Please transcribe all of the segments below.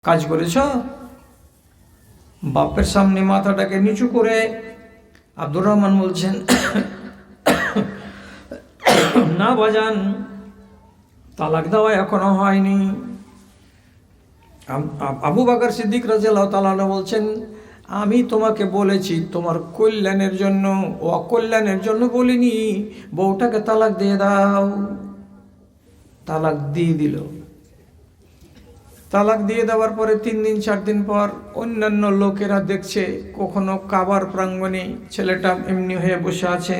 কাজ করেছ? বাপের সামনে মাথাটাকে নিচু করে আব্দুর রহমান বলছেন, না বাজান, তালাক দেওয়া এখনো হয়নি। আবু বকর সিদ্দিক রাদিয়াল্লাহু তাআলা বলছেন, আমি তোমাকে বলেছি তোমার কল্যাণের জন্য, অকল্যাণের জন্য বলিনি। বউটাকে তালাক দিয়ে দাও। তালাক দিয়ে দিল। তালাক দিয়ে দেওয়ার পরে 3 দিন 4 দিন পর অন্যান্য লোকেরা দেখছে, কখনো কাবার প্রাঙ্গণে ছেলেটা এমনি হয়ে বসে আছে,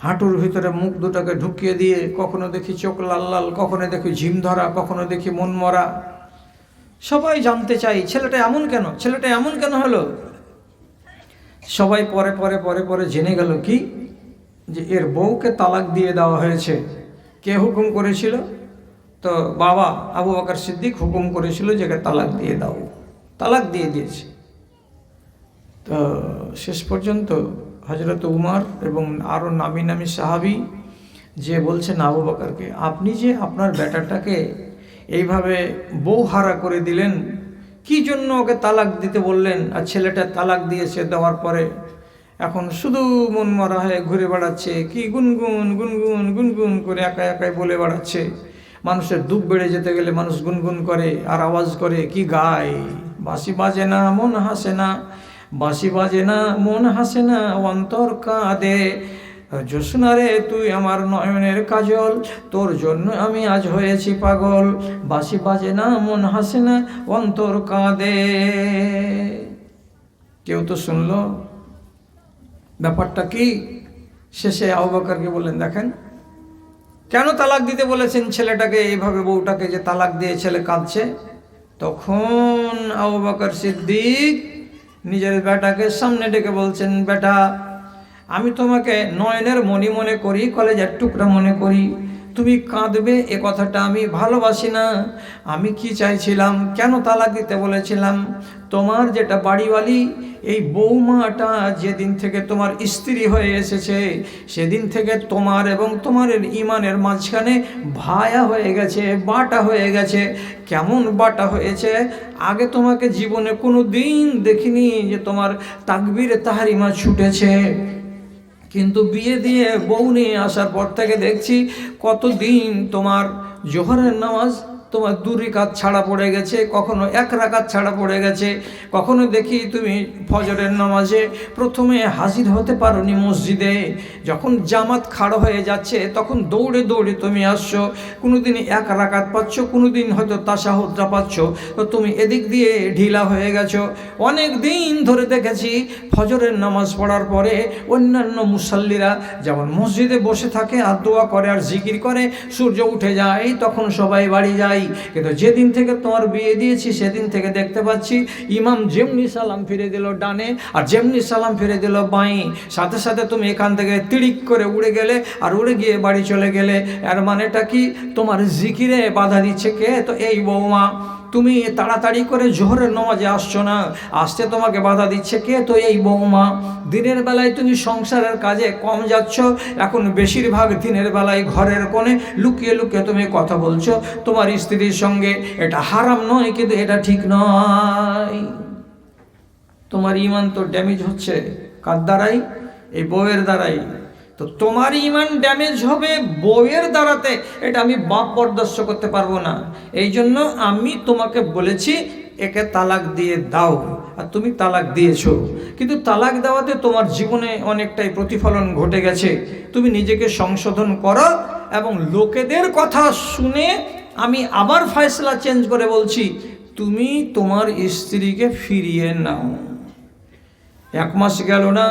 হাঁটুর ভিতরে মুখ দুটাকে ঢুকিয়ে দিয়ে, কখনো দেখি চোখ লাল লাল, কখনো দেখি ঝিম ধরা, কখনো দেখি মন মরা। সবাই জানতে চাই ছেলেটা এমন কেন, ছেলেটা এমন কেন হলো। সবাই পরে পরে পরে পরে জেনে গেল কি, যে এর বউকে তালাক দিয়ে দেওয়া হয়েছে। কে হুকুম করেছিল? তো বাবা আবু বকর সিদ্দিক হুকুম করেছিল যে তালাক দিয়ে দাও। তালাক দিয়ে দিয়েছে। তো শেষ পর্যন্ত হযরত উমর এবং আরও নামি নামি সাহাবী যে বলছেন আবু বকরকে, আপনি যে আপনার বেটাটাকে এইভাবে বউ হারা করে দিলেন, কি জন্য ওকে তালাক দিতে বললেন? আর ছেলেটা তালাক দিয়েছে, দেওয়ার পরে এখন শুধু মন মরা হয়ে ঘুরে বেড়াচ্ছে, কি গুনগুন গুনগুন গুনগুন করে একা একাই বলে বেড়াচ্ছে। মানুষের দুঃখ বেড়ে যেতে গেলে মানুষ গুনগুন করে আর আওয়াজ করে, কি গায়, বাঁশি বাজে না মন হাসে না, বাঁশি বাজে না মন হাসে না, অন্তর কাঁদে। জ্যোৎস্না রে তুই আমার নয়নের কাজল, তোর জন্য আমি আজ হয়েছি পাগল। বাঁশি বাজে না মন হাসে না, অন্তর কাঁদে। কেউ তো শুনলো ব্যাপারটা কি? শেষে আবু বকরকে বললেন, দেখেন কেন তালাক দিতে বলেছেন ছেলেটাকে, এইভাবে বউটাকে যে তালাক দিয়ে ছেলে কাঁদছে। তখন আবু বকর সিদ্দিক নিজের বেটাকে সামনে ডেকে বলছেন, বেটা, আমি তোমাকে নয়নের মণি মনে করি, কলেজের টুকরা মনে করি, তুমি কাঁদবে এ কথাটা আমি ভালোবাসি না। আমি কি চাইছিলাম, কেন তালাক দিতে বলেছিলাম, তোমার যেটা বাড়িওয়ালি এই বৌমাটা যেদিন থেকে তোমার স্ত্রী হয়ে এসেছে, সেদিন থেকে তোমার এবং তোমার ইমানের মাঝখানে ভায়া হয়ে গেছে, বাটা হয়ে গেছে। কেমন বাটা হয়েছে? আগে তোমাকে জীবনে কোনো দিন দেখিনি যে তোমার তাকবীরে তাহরিমা ছুটেছে, কিন্তু বিয়ে দিয়ে বউ নিয়ে আসার পর থেকে দেখছি কতদিন তোমার জোহরের নামাজ তোমার 2 রাকাত ছাড়া পড়ে গেছে, কখনো 1 রাকাত ছাড়া পড়ে গেছে, কখনো দেখি তুমি ফজরের নামাজে প্রথমে হাজির হতে পারোনি মসজিদে, যখন জামাত খাড়া হয়ে যাচ্ছে তখন দৌড়ে দৌড়ে তুমি আসছো, কোনো দিন 1 রাকাত পাচ্ছ, কোনো দিন হয়তো তাশাহুদটা পাচ্ছ, তো তুমি এদিক দিয়ে ঢিলা হয়ে গেছো। অনেক দিন ধরে দেখেছি ফজরের নামাজ পড়ার পরে অন্যান্য মুসাল্লিরা যেমন মসজিদে বসে থাকে আর দোয়া করে আর জিকির করে, সূর্য উঠে যায় তখন সবাই বাড়ি যায়। কিন্তু যেদিন থেকে তোমার বিয়ে দিয়েছি সেদিন থেকে দেখতে পাচ্ছি ইমাম যেমনি সালাম ফিরে দিল ডানে আর যেমনি সালাম ফিরে দিল বাঁয়ে, সাথে সাথে তুমি এখান থেকে তিড়িক করে উড়ে গেলে আর উড়ে গিয়ে বাড়ি চলে গেলে। এর মানেটা কি? তোমার জিকিরে বাধা দিচ্ছে কে? তো এই বৌমা। তুমি তাড়াতাড়ি করে জোহরের নামাজে আসছো না, আসতে তোমাকে বাধা দিচ্ছে কে? তো এই বৌমা। দিনের বেলায় তুমি সংসারের কাজে কম যাচ্ছ, এখন বেশিরভাগ দিনের বেলায় ঘরের কোণে লুকিয়ে লুকিয়ে তুমি কথা বলছো তোমার স্ত্রীর সঙ্গে। এটা হারাম নয়, কিন্তু এটা ঠিক নয়। তোমার ঈমান তো ড্যামেজ হচ্ছে কার দ্বারাই? এই বউয়ের দ্বারাই। তো তোমার ঈমান ড্যামেজ হবে বউয়ের দ্বারাতে, এটা আমি বাপ বরদাস্ত করতে পারবো না। এই জন্য আমি তোমাকে বলেছি একে তালাক দিয়ে দাও, আর তুমি তালাক দিয়েছো। কিন্তু তালাক দেওয়াতে তোমার জীবনে অনেকটাই প্রতিফলন ঘটে গেছে। তুমি নিজেকে সংশোধন করো এবং লোকেদের কথা শুনে আমি আবার ফয়সলা চেঞ্জ করে বলছি, তুমি তোমার স্ত্রীকে ফিরিয়ে নাও। 1 মাস গেল না,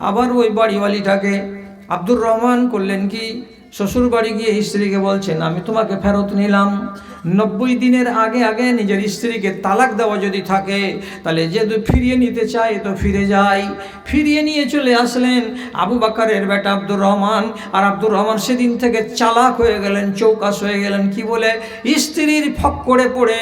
আবার ওই বাড়িওয়ালিটাকে আব্দুর রহমান করলেন কি, শ্বশুর বাড়ি গিয়ে স্ত্রীকে বলছেন, আমি তোমাকে ফেরত নিলাম। 90 দিনের আগে আগে নিজের স্ত্রীকে তালাক দেওয়া যদি থাকে, তাহলে যেহেতু ফিরিয়ে নিতে চায় তো ফিরে যায়। ফিরিয়ে নিয়ে চলে আসলেন আবু বকরের বেটা আব্দুর রহমান। আর আব্দুর রহমান সেদিন থেকে চালাক হয়ে গেলেন, চৌকাস হয়ে গেলেন। কি বলে? স্ত্রীর ফক্করে পড়ে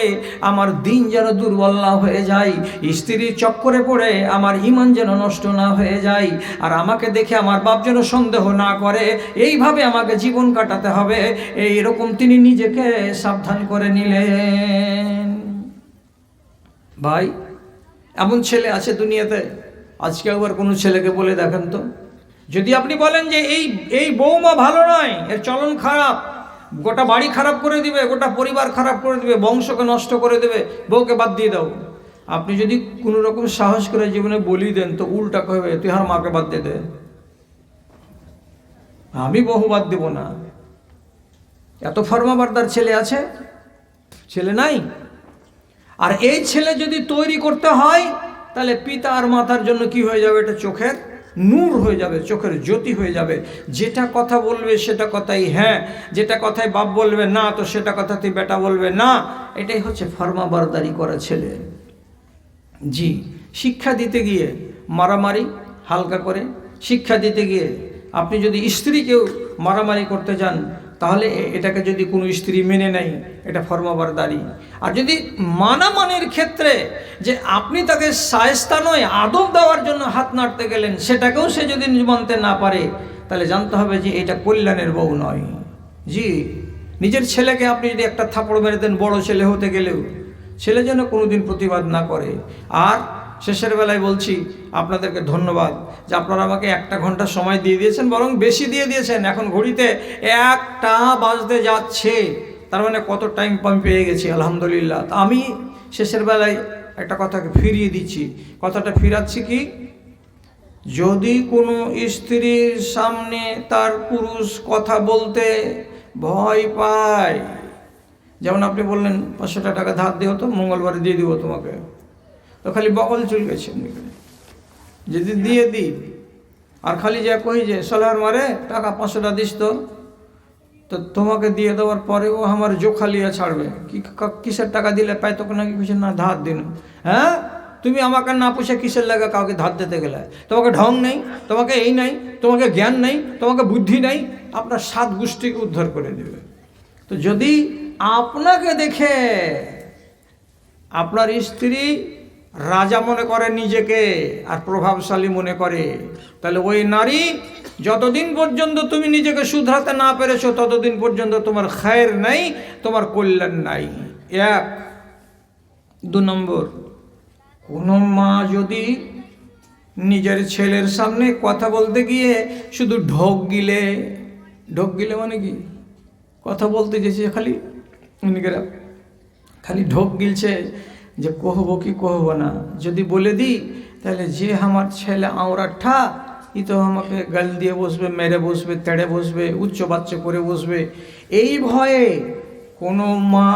আমার দিন যেন দুর্বল না হয়ে যায়, স্ত্রীর চক্করে পড়ে আমার ঈমান যেন নষ্ট না হয়ে যায়, আর আমাকে দেখে আমার বাপ যেন সন্দেহ না করে, এইভাবে আমাকে জীবন কাটাতে হবে। এইরকম তিনি নিজেকে সাবধান করে নিলেন। ভাই এমন ছেলে আছে দুনিয়াতে? আজকে একবার কোনো ছেলেকে বলে দেখেন তো, যদি আপনি বলেন যে এই বৌমা ভালো নয়, এর চলন খারাপ, গোটা বাড়ি খারাপ করে দিবে, গোটা পরিবার খারাপ করে দিবে, বংশকে নষ্ট করে দেবে, বউকে বাদ দিয়ে দাও, আপনি যদি কোনো রকম সাহস করে জীবনে বলি দেন তো উল্টা কবে, তুই আর মাকে বাদ দিয়ে দে, আমি বহু বাদ দেব না। এত ফরমাবারদার ছেলে আছে? ছেলে নাই? আর এই ছেলে যদি তৈরি করতে হয় তাহলে পিতা আর মাতার জন্য কি হয়ে যাবে? এটা চোখের নূর হয়ে যাবে, চোখের জ্যোতি হয়ে যাবে। যেটা কথা বলবে সেটা কথাই হ্যাঁ, যেটা কথায় বাপ বলবে না তো সেটা কথাতেই বেটা বলবে না। এটাই হচ্ছে ফরমাবারদারি করা ছেলে। জি, শিক্ষা দিতে গিয়ে মারামারি হালকা করে, শিক্ষা দিতে গিয়ে আপনি যদি স্ত্রীকেও মারামারি করতে যান তাহলে এটাকে যদি কোনো স্ত্রী মেনে নেয় এটা ফরমাবারদারি। আর যদি মানামানির ক্ষেত্রে যে আপনি তাকে শায়েস্তা নয় আদব দেওয়ার জন্য হাত নাড়তে গেলেন সেটাকেও সে যদি মানতে না পারে তাহলে জানতে হবে যে এটা কল্যাণের বউ নয়। জি, নিজের ছেলেকে আপনি যদি একটা থাপড় মেরে দেন বড় ছেলে হতে গেলেও, ছেলে যেন কোনোদিন প্রতিবাদ না করে। আর শেষের বেলায় বলছি আপনাদেরকে ধন্যবাদ যে আপনারা আমাকে 1 ঘন্টা সময় দিয়ে দিয়েছেন, বরং বেশি দিয়ে দিয়েছেন। এখন ঘড়িতে 1টা বাজতে যাচ্ছে, তার মানে কত টাইম আমি পেয়ে গেছি আলহামদুলিল্লাহ। তা আমি শেষের বেলায় একটা কথাকে ফিরিয়ে দিচ্ছি। কথাটা ফিরাচ্ছি কি, যদি কোনো স্ত্রীর সামনে তার পুরুষ কথা বলতে ভয় পায়, যেমন আপনি বললেন 500 টাকা ধার দিও তো, মঙ্গলবারে দিয়ে দিব তোমাকে, তো খালি বকল চলে গেছে যদি দিয়ে দিই আর খালি যা কই যে সলার মারে টাকা 500 টাকা দিস তো তোমাকে দিয়ে দেওয়ার পরে ও আমার জোখা লিয়ে ছাড়বে। কিসের টাকা দিলে পাই তোকে নাকি কিছু না ধার দিন? হ্যাঁ, তুমি আমাকে না পুষে কিসের লাগে কাউকে ধার দিতে গেলে? তোমাকে ঢং নেই, তোমাকে এই নাই, তোমাকে জ্ঞান নেই, তোমাকে বুদ্ধি নেই, আপনার 7 গোষ্ঠীকে উদ্ধার করে দেবে। তো যদি আপনাকে দেখে আপনার স্ত্রী রাজা মনে করে নিজেকে আর প্রভাবশালী মনে করে, তাহলে ওই নারী যতদিন পর্যন্ত তুমি নিজেকে শুধরাতে না পেরেছো ততদিন পর্যন্ত তোমার খায়ের নাই, তোমার কল্যাণ নাই। 1। 2 নম্বর, কোনো মা যদি নিজের ছেলের সামনে কথা বলতে গিয়ে শুধু ঢোক গিলে মানে কি, কথা বলতে গেছে খালি ঢোক গিলছে যে কহবো কি কহবো না, যদি বলে দিই তাহলে যে আমার ছেলে আওরাঠা ই তো আমাকে গাল দিয়ে বসবে, মেরে বসবে, তেড়ে বসবে, উচ্চ বাচ্চা করে বসবে। এই ভয়ে কোনো মা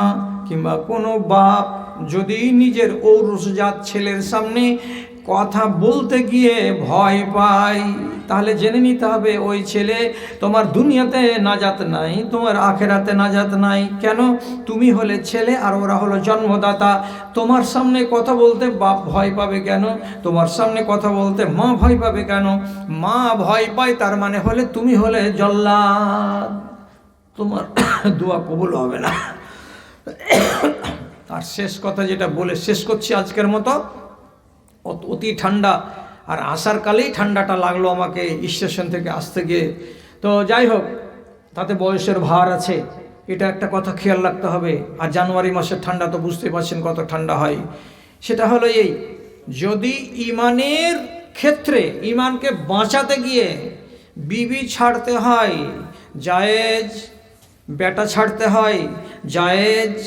কিংবা কোনো বাপ যদি নিজের ঔরসজাত ছেলের সামনে কথা বলতে গিয়ে ভয় পায় তাহলে জেনে নিতে হবে ওই ছেলে তোমার দুনিয়াতে নাজাত নাই, তোমার আখেরাতে নাজাত নাই। কেন? তুমি হলে ছেলে আর ওরা হলো জন্মদাতা। তোমার সামনে কথা বলতে বাপ ভয় পাবে কেন? তোমার সামনে কথা বলতে মা ভয় পাবে কেন? মা ভয় পায় তার মানে হলে তুমি হলে জল্লাদ, তোমার দোয়া কবুল হবে না। আর শেষ কথা যেটা বলে শেষ করছি আজকের মতো, অতি ঠান্ডা, আর আসার কালেই ঠান্ডাটা লাগলো আমাকে স্টেশন থেকে আসতে গিয়ে। তো যাই হোক, তাতে বয়সের ভার আছে, এটা একটা কথা খেয়াল রাখতে হবে। আর জানুয়ারি মাসের ঠান্ডা তো বুঝতে পারছেন কত ঠান্ডা হয়। সেটা হলো এই, যদি ইমানের ক্ষেত্রে ইমানকে বাঁচাতে গিয়ে বিবি ছাড়তে হয় জায়েজ, বেটা ছাড়তে হয় জায়েজ,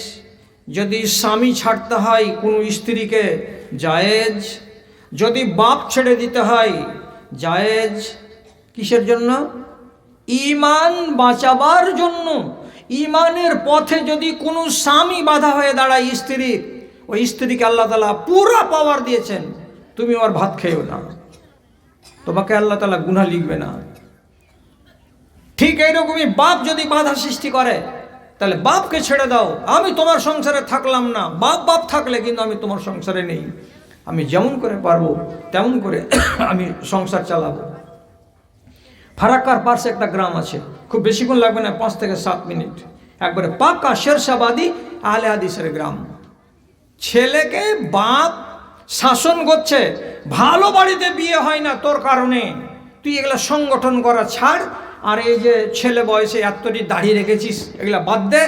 যদি স্বামী ছাড়তে হয় কোনো স্ত্রীকে জায়েজ, যদি বাপ ছেড়ে দিতে হয় জায়েজ। কিসের জন্য? ঈমান বাঁচাবার জন্য। ঈমানের পথে যদি কোনো স্বামী বাধা হয়ে দাঁড়ায় স্ত্রীর, ওই স্ত্রীকে আল্লাহ তাআলা পুরা পাওয়ার দিয়েছেন, তুমি ওর ভাত খেয়েও না, তোমাকে আল্লাহ তাআলা গুনাহ লিখবে না। ঠিক এইরকমই বাপ যদি বাধা সৃষ্টি করে তাহলে বাপকে ছেড়ে দাও, আমি তোমার সংসারে থাকলাম না। বাপ থাকলে কিন্তু আমি তোমার সংসারে নেই, আমি যেমন করে পারবো তেমন করে আমি সংসার চালাবো। ফারাক্কার পাশে একটা গ্রাম আছে, খুব বেশিক্ষণ লাগবে না, 5 থেকে 7 মিনিট, একবারে পাক্কা শেরশাবাদী আহলে হাদিসের গ্রাম। ছেলেকে বাপ শাসন করছে, ভালো বাড়িতে বিয়ে হয় না তোর কারণে, তুই এগুলা সংগঠন করা ছাড়, আর এই যে ছেলে বয়সে এতটি দাড়ি রেখেছিস এগুলা বাদ দে,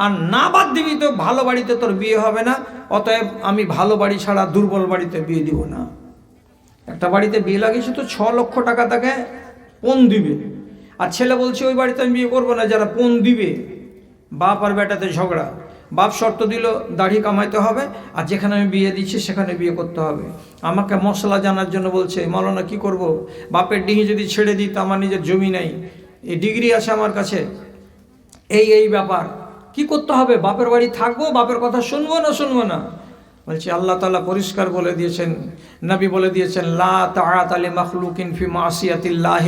আর না বাদ দিবি তো ভালো বাড়িতে তোর বিয়ে হবে না। অতএব আমি ভালো বাড়ি ছাড়া দুর্বল বাড়িতে বিয়ে দিব না। একটা বাড়িতে বিয়ে লাগিয়েছে তো 6 লক্ষ টাকা তাকে পণ দিবে, আর ছেলে বলছে ওই বাড়িতে আমি বিয়ে করবো না যারা পণ দিবে। বাপ আর বেটাতে ঝগড়া। বাপ শর্ত দিল দাড়ি কামাইতে হবে, আর যেখানে আমি বিয়ে দিচ্ছি সেখানে বিয়ে করতে হবে। আমাকে মশলা জানার জন্য বলছে, মাওলানা কি করব, বাপের ডিঙি যদি ছেড়ে দিই তো আমার নিজের জমি নাই, এই ডিগ্রি আছে আমার কাছে, এই ব্যাপার কি করতে হবে, বাপের বাড়ি থাকবো, বাপের কথা শুনবো না। বলছি আল্লাহ তাআলা পরিষ্কার বলে দিয়েছেন, নবী বলে দিয়েছেন, লা তাআতা লি মাখলুকিন ফি মাসিয়াতিল্লাহ।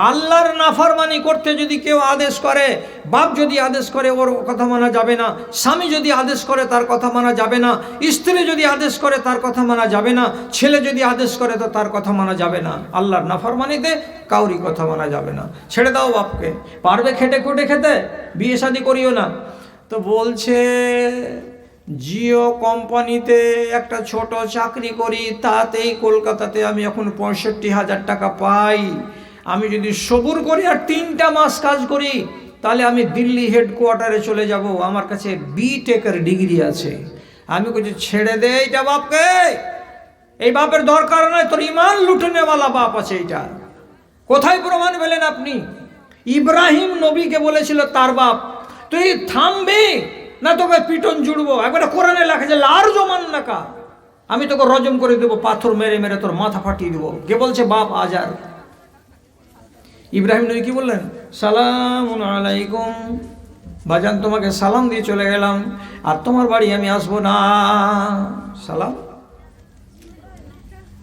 আল্লাহর নাফরমানি করতে যদি কেউ আদেশ করে, বাপ যদি আদেশ করে ওর কথা মানা যাবে না, স্বামী যদি আদেশ করে তার কথা মানা যাবে না, স্ত্রী যদি আদেশ করে তার কথা মানা যাবে না, ছেলে যদি আদেশ করে তো তার কথা মানা যাবে না। আল্লাহর নাফরমানিতে কাউরি কথা মানা যাবে না। ছেড়ে দাও বাপকে, পারবে খেটে খুঁটে খেতে, বিয়ে শাদী করিও না। তো বলছে জিও কোম্পানিতে একটা ছোট চাকরি করি, তাতেই কলকাতাতে আমি এখন 65,000 টাকা পাই। আমি যদি সবুর করি আর 3টা মাস কাজ করি তাহলে আমি দিল্লি হেডকোয়ার্টারে চলে যাব, আমার কাছে বিটেকের ডিগ্রি আছে। আমি বলছি ছেড়ে দে এইটা বাপকে, এই বাপের দরকার নয়, তোর ইমান লুটনেওয়ালা বাপ আছে এইটা। কোথায় প্রমাণ পেলেন আপনি? ইব্রাহিম নবীকে বলেছিল তার বাপ, তুই থামবি না তোকে পিটন জুড়বো। একবারে কোরআনে লেখা যে লার জমান নাকা, আমি তোকে রজম করে দেবো, পাথর মেরে মেরে তোর মাথা ফাটিয়ে দেবো। কে বলছে বাপ আজার? ইব্রাহিম নবী কি বললেন? সালামুন আলাইকুম, বাজান তোমাকে সালাম দিয়ে চলে গেলাম, আর তোমার বাড়ি আমি আসবো না। সালাম।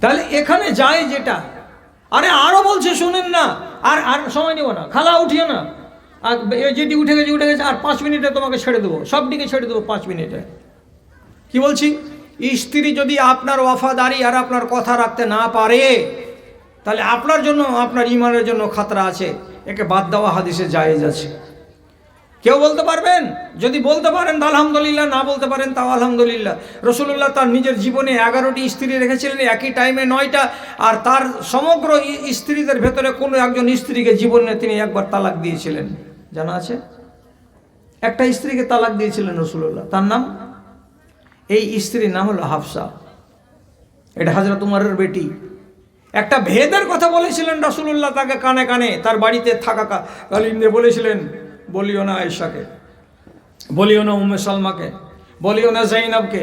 তাহলে এখানে যায় যেটা, আরে আরো বলছে শুনেন না, আর সময় নেব না, খালা উঠিও না, আর যেটি উঠে গেছে আর 5 মিনিটে তোমাকে ছেড়ে দেবো, সবটিকে ছেড়ে দেবো 5 মিনিটে। কি বলছি? স্ত্রী যদি আপনার ওয়াফাদারি আর আপনার কথা রাখতে না পারে তাহলে আপনার জন্য, আপনার ইমানের জন্য খাতরা আছে। একে বাদ দেওয়া হাদিসে জায়েজ আছে। কেউ বলতে পারবেন? যদি বলতে পারেন তা আলহামদুলিল্লাহ, না বলতে পারেন তাও আলহামদুলিল্লাহ। রাসূলুল্লাহ তার নিজের জীবনে 11টি স্ত্রী রেখেছিলেন, একই টাইমে 9টা, আর তার সমগ্র স্ত্রীদের ভেতরে কোনো একজন স্ত্রীকে জীবনে তিনি একবার তালাক দিয়েছিলেন, জানা আছে? একটা স্ত্রীকে তালাক দিয়েছিলেন রাসূলুল্লাহ, তার নাম, এই স্ত্রীর নাম হলো হাফসা। এটা হযরত উমরের বেটি। একটা ভেদের কথা বলেছিলেন রাসূলুল্লাহ তাকে কানে কানে, তার বাড়িতে থাকাকালীন বলেছিলেন, বলিও না আয়েশাকে, বলিও না উম্মে সালমাকে, বলিও না জাইনাবকে,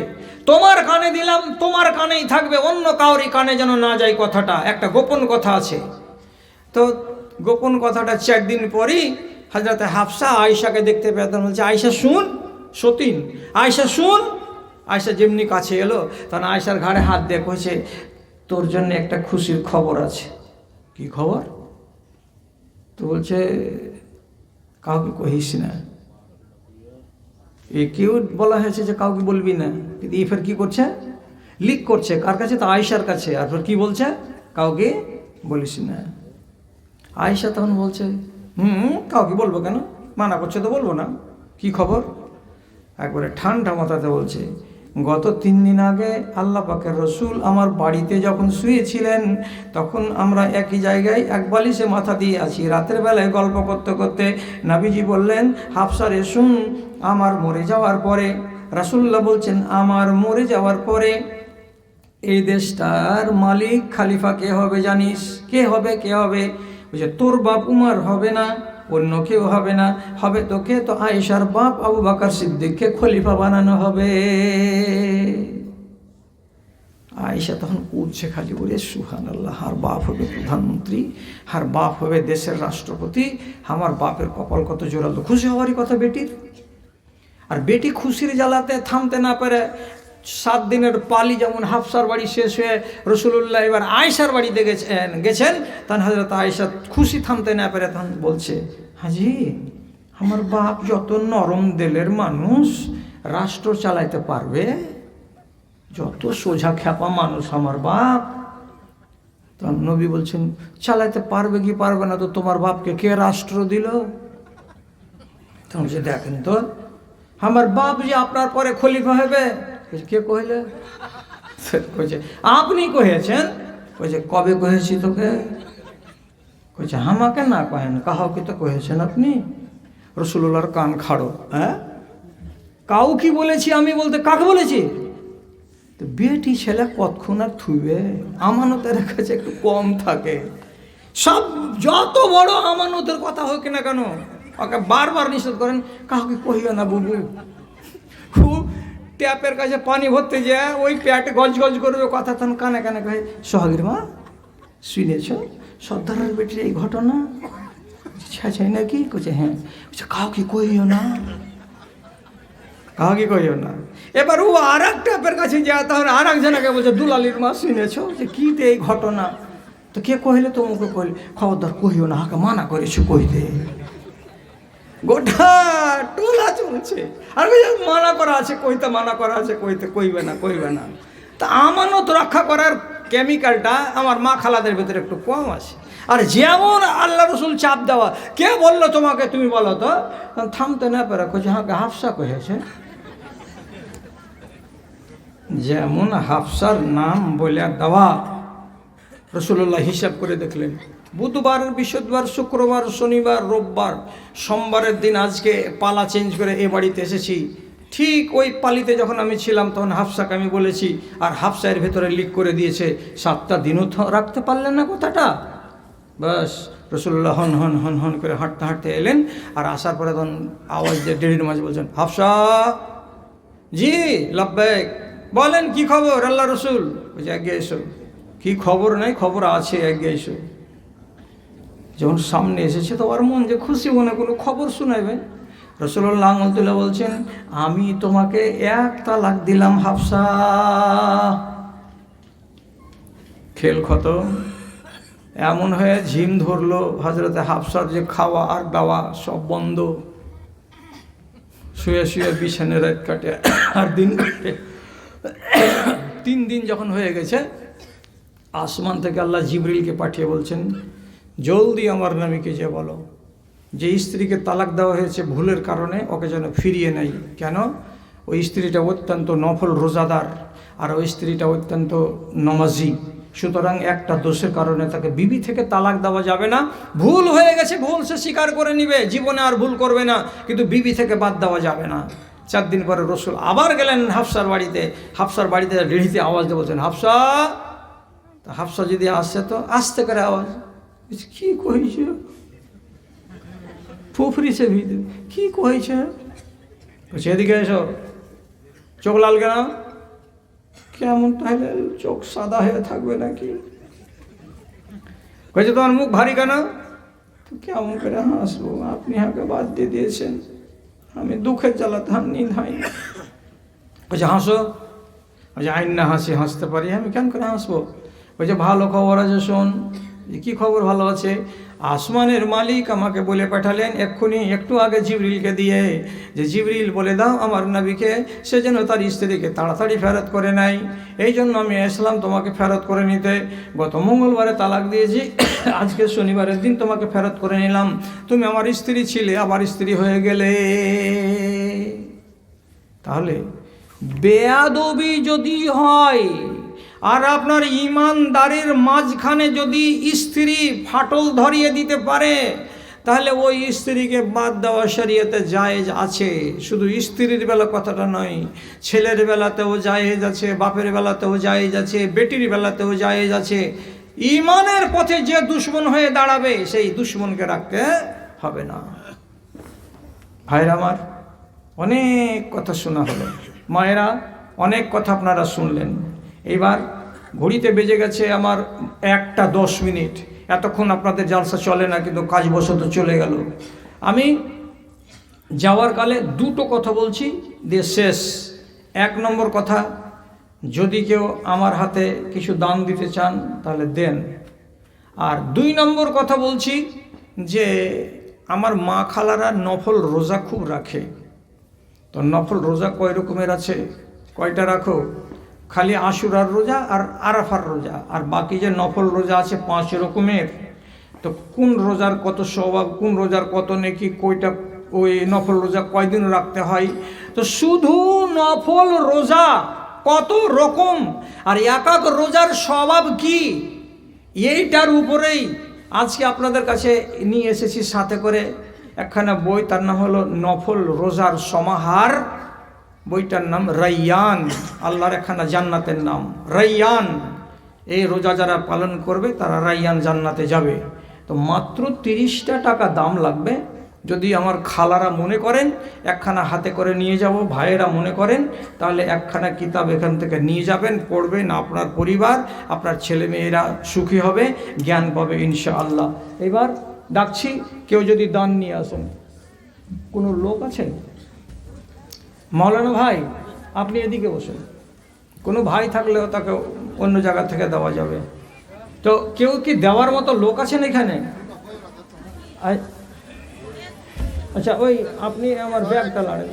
তোমার কানে দিলাম, তোমার কানেই থাকবে, অন্য কাউরি কানে যেন না যায় কথাটা। একটা গোপন কথা আছে। তো গোপন কথাটা 4 দিন পরই হযরত হাফসা আয়েশাকে দেখতে পেতেন, বলছে আয়েশা শুন, সতীন আয়েশা শুন। আয়েশা যেমনি কাছে এলো তখন আয়েশার ঘাড়ে হাত দিয়ে কইছে, তোর জন্য একটা খুশির খবর আছে। কি খবর? তো বলছে কাউকে কহিস না। এ কেউ বলা হয়েছে যে কাউকে বলবি না, কিন্তু এই ফের কি করছে? লিক করছে। কার কাছে? তো আয়েশার কাছে। আর ফের কি বলছে? কাউকে বলিস না। আয়েশা তখন বলছে কাউকে বলবো কেন, মানা করছে তো বলবো না। কি খবর? একবারে ঠান্ডা মাথাতে বলছে, গত 3 দিন আগে আল্লাহ পাকের রসুল আমার বাড়িতে যখন শুয়েছিলেন তখন আমরা একই জায়গায় এক বালিশে মাথা দিয়ে আছি। রাতের বেলায় গল্প করতে করতে নবীজি বললেন, হাফসা রে শুন, আমার মরে যাওয়ার পরে, রাসূলুল্লাহ বলছেন আমার মরে যাওয়ার পরে এই দেশটার মালিক খলিফা কে হবে জানিস? কে হবে? বলছে তোর বাপ উমর হবে না, অন্য কেউ হবে না, হবে তোকে, তো আয়েশার বাপ আবু বকর সিদ্দিককে খলিফা বানানো হবে। আয়েশা তখন উঠছে খালি, বলে সুবহানাল্লাহ, আর বাপ হবে প্রধানমন্ত্রী, আর বাপ হবে দেশের রাষ্ট্রপতি, আমার বাপের কপাল কত জোরালো। খুশি হওয়ারই কথা বেটির। আর বেটি খুশির জ্বালাতে থামতে না পারে, 7 দিনের পালি যেমন হাফসার বাড়ি শেষ হয়ে রাসূলুল্লাহ এবার আয়েশার বাড়িতে গেছেন, তখন হযরত আয়েশা খুশি থামতে না পারে তখন বলছে, হাজি আমার বাপ যত নরম দিলের মানুষ, রাষ্ট্র চালাইতে পারবে? যত সোজা খেপা মানুষ আমার বাপ। তখন নবী বলছেন, চালাইতে পারবে কি পারবে না তো তোমার বাপকে কে রাষ্ট্র দিল? তখন যে দেখেন তো, আমার বাপ যে আপনার পরে খলিফা হবে। কে কহিলে? কইছে আপনি কহেছেন। কইছে কবে কহেছি তোকে? কইছে আমাকে না কহেন, কাহাকে তো কহেছেন আপনি। রাসূলুল্লাহর কান খাড়ো। হ্যাঁ, কাউ কি বলেছি আমি বলতে কাকে বলেছি? তো বেটি ছেলে কতক্ষণ আর থুইবে, আমানতের কাছে একটু কম থাকে। সব যত বড় আমানতের কথা হোক না কেন ওকে বারবার নিষেধ করেন, কাউকে কহিও না বুবু। খুব ট্যাপের কাছে পানি ভরতে যায়, ওই প্যাটে গজ গজ করবে কথা, তখন কানে কানে কহে, সোহাগীর মা শুনেছ সর্দারের বেটির এই ঘটনা? ছাই নাকি? কছে হ্যাঁ। কাউকে কহিও না, কাউকে কহিও না। এবার ও আর এক ট্যাপের কাছে যায়, তখন আর একজনকে বলছে, দুলালির মা শুনেছ যে কি এই ঘটনা? তো কে কহিলে? তোমাকে কহিলে। খবরদার কহিও না, হাকে মানা করেছো কইতে। গোটা টোলা চলছে, আর মানা করা আছে কইতে, মানা করা আছে কইতে, কইবে না কইবে না। তা আমানত রক্ষা করার কেমিক্যালটা আমার মা খালাদের ভেতরে একটু কম আছে। আর যেমন আল্লাহ রসুল চাপ দেওয়া, কে বললো তোমাকে তুমি বলো তো, থামতে না পারে, কইছে হাঁকে হাফসা কহেছে। যেমন হাফসার নাম বলে দেওয়া, রসুল্লাহ হিসাব করে দেখলেন, বুধবার, বৃহস্পতিবার, শুক্রবার, শনিবার, রোববার, সোমবারের দিন আজকে পালা চেঞ্জ করে এ বাড়িতে এসেছি। ঠিক ওই পালিতে যখন আমি ছিলাম তখন হাফসাকে আমি বলেছি, আর হাফসা এর ভেতরে লিক করে দিয়েছে। 7টা দিনও রাখতে পারলেন না কথাটা। বাস রসুল্লাহ হন হন হন হন করে হাঁটতে হাঁটতে এলেন, আর আসার পরে তখন আওয়াজ দিয়ে ডেড়ির মাঝে বলছেন, হাফসা জি লাব্বাইক, বলেন কি খবর আল্লাহ রসুল? বলছে আগে এসো। কি খবর নাই, খবর আছে, আগে এসো। যখন সামনে এসেছে তো আর মন যে খুশি মনে কোনো খবর শোনাবে। রসুল্লাহ আঙুল তুলে বলছেন, আমি তোমাকে 1 তালাক দিলাম হাফসা। খেল খতম। এমন হয়ে ঝিম ধরলো হজরতে হাফসার, যে খাওয়া আর দাওয়া সব বন্ধ, শুয়ে শুয়ে বিছানে রাত কাটে আর দিন কাটে। 3 দিন যখন হয়ে গেছে, আসমান থেকে আল্লাহ জিবরিলকে পাঠিয়ে বলছেন, জলদি আমার নবীকে যে বলো যে স্ত্রীকে তালাক দেওয়া হয়েছে ভুলের কারণে, ওকে যেন ফিরিয়ে নেয়। কেন? ওই স্ত্রীটা অত্যন্ত নফল রোজাদার, আর ওই স্ত্রীটা অত্যন্ত নমাজি। সুতরাং একটা দোষের কারণে তাকে বিবি থেকে তালাক দেওয়া যাবে না। ভুল হয়ে গেছে, ভুল সে স্বীকার করে নিবে, জীবনে আর ভুল করবে না, কিন্তু বিবি থেকে বাদ দেওয়া যাবে না। 4 দিন পরে রসুল আবার গেলেন হাফসার বাড়িতে। হাফসার বাড়িতে রেড়িতে আওয়াজ দিয়ে বলছেন, হাফসা। তা হাফসা যদি আসছে তো আসতে করে আওয়াজ, কি কইছে? ফুফরিছে ভিতরে, কি কইছে? সেদিকে এসো। চোখ লাল কেন? কেমন তাহলে চোখ সাদা হয়ে থাকবে নাকি? কইছে তোমার মুখ ভারী কেন? তো কেমন করে হাসবো, আপনি হাঁকে বাদ দিয়ে দিয়েছেন, আমি দুঃখের জ্বালাতে নিন হয় না। বলছে হাসো। বলছে আইন না হাসি, হাসতে পারি, আমি কেন করে হাসবো? বলছে ভালো খবর আছে শোন। কি খবর ভালো আছে? আসমানের মালিক আমাকে বলে পাঠালেন এক্ষুনি, একটু আগে জিবরিলকে দিয়ে, যে জিবরিল বলে দাও আমার নবীকে সে যেন তার স্ত্রীকে তাড়াতাড়ি ফেরত করে নেয়। এই জন্য আমি আসলাম তোমাকে ফেরত করে নিতে। গত মঙ্গলবারে তালাক দিয়েছি, আজকে শনিবারের দিন তোমাকে ফেরত করে নিলাম। তুমি আমার স্ত্রী ছিলে, আবার স্ত্রী হয়ে গেলে। তাহলে বেয়াদবি যদি হয় আর আপনার ইমানদারির মাঝখানে যদি স্ত্রী ফাটল ধরিয়ে দিতে পারে, তাহলে ওই স্ত্রীকে বাদ দেওয়া শরীয়তে জায়েজ আছে। শুধু স্ত্রীর বেলা কথাটা নয়, ছেলের বেলাতেও জায়েজ আছে, বাপের বেলাতেও জায়েজ আছে, বেটির বেলাতেও জায়েজ আছে। ইমানের পথে যে দুশ্মন হয়ে দাঁড়াবে সেই দুশ্মনকে রাখতে হবে না। ভাইরা আমার, অনেক কথা শোনা হলো, মায়েরা অনেক কথা আপনারা শুনলেন। এবার ঘড়িতে বেজে গেছে আমার 1:10। এতক্ষণ আপনাদের জালসা চলে না, কিন্তু কাজবশত চলে গেল। আমি যাওয়ার কালে 2টো কথা বলছি, দিয়ে শেষ। 1 নম্বর কথা, যদি কেউ আমার হাতে কিছু দান দিতে চান তাহলে দেন। আর 2 নম্বর কথা বলছি যে আমার মা খালারা নফল রোজা খুব রাখে। তো নফল রোজা কয় রকমের আছে? কয়টা রাখো? খালি আশুরার রোজা আর আরাফার রোজা, আর বাকি যে নফল রোজা আছে 5 রকমের। তো কোন রোজার কত স্বভাব, কোন রোজার কত নেকি, কয়টা ওই নফল রোজা কয়দিন রাখতে হয়, তো শুধু নফল রোজা কত রকম আর এক এক রোজার স্বভাব কি, এইটার উপরেই আজকে আপনাদের কাছে নিয়ে এসেছি সাথে করে একখানা বই, তার নাম হলো নফল রোজার সমাহার। বইটার নাম রাইয়ান, আল্লাহর একখানা জান্নাতের নাম রাইয়ান। এই রোজা যারা পালন করবে তারা রাইয়ান জান্নাতে যাবে। তো মাত্র 30টা টাকা দাম লাগবে। যদি আমার খালারা মনে করেন একখানা হাতে করে নিয়ে যাব, ভাইয়েরা মনে করেন, তাহলে একখানা কিতাব এখান থেকে নিয়ে যাবেন, পড়বেন, আপনার পরিবার, আপনার ছেলেমেয়েরা সুখী হবে, জ্ঞান পাবে ইনশাআল্লাহ। এবার ডাকছি, কেউ যদি দান নিয়ে আসেন। কোনো লোক আছে? মাওলানা ভাই আপনি এদিকে বসুন। কোনো ভাই থাকলেও তাকে অন্য জায়গা থেকে দেওয়া যাবে। তো কেউ কি দেওয়ার মতো লোক আছেন এখানে? আচ্ছা, ওই আপনি আমার ব্যাগটা লাড়েন।